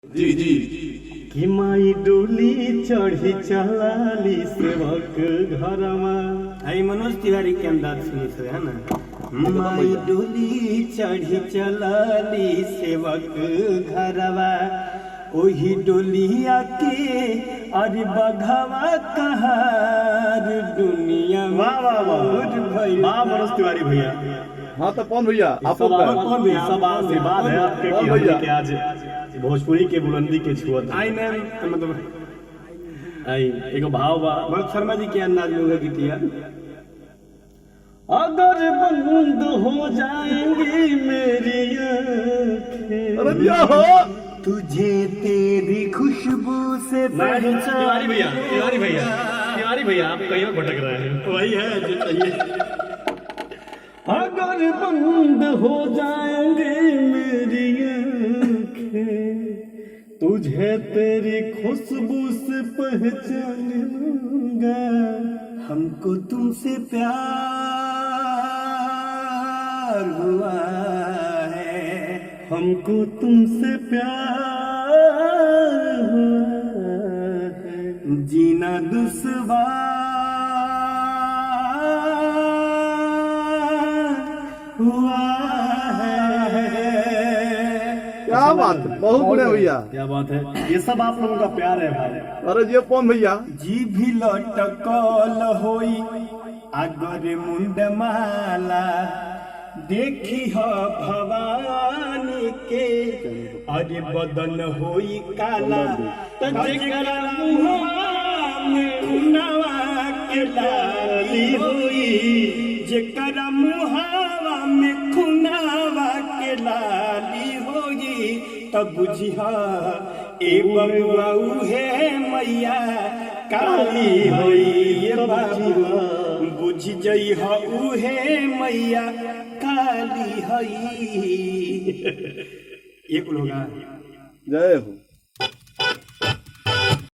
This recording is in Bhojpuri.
जी जी कि माई डोली चढ़ी चलाली सेवक घरमा। आई मनोज तिवारी के अंदाज सुनी से है ना। माई डोली चढ़ी चलाली सेवक घरवा, ओही डोलिया के अरे बघवा कहार दुनिया। वाह वाह वाह मनोज तिवारी भैया। हाँ तो कौन भैया आप सब आशीर्वाद है आपके कि हमने के आज भोजपुरी के बुलंदी के छुअत आई मैम मतलब आई एगो भाव बा भरत शर्मा जी के अंदाज में होगा गीतिया। अगर बंद हो जाएंगी मेरी आँखें, अरे क्या हो तुझे तेरी खुशबू से तिवारी भैया तिवारी भैया आप कहीं और भटक रहे हैं। वही है जो चाहिए। अगर बंद हो जाएंगे मेरी आँखें, तुझे तेरी खुशबू से पहचान लूंगा। हमको तुमसे प्यार हुआ है, हमको तुमसे प्यार हुआ है, जीना दुश्वार हुआ है। क्या बात है, बहुत बढ़िया भैया। क्या बात है, ये सब आप लोगों का प्यार है भाई। अरे ये कौन भैया जी भी लटकल होई अगर मुंडमाला, देखी हो भवानी के अरे बदन होई काला। जेकरा मुहावा में खुनवा के लाली होई, जेकरा मुहावा में खुनवा के लाली होई, तब बुझिया ए बबुआ उहे मैया काली होई। ये बाबुआ बुझ जइह उहे मैया काली होई। एक लोग जय हो।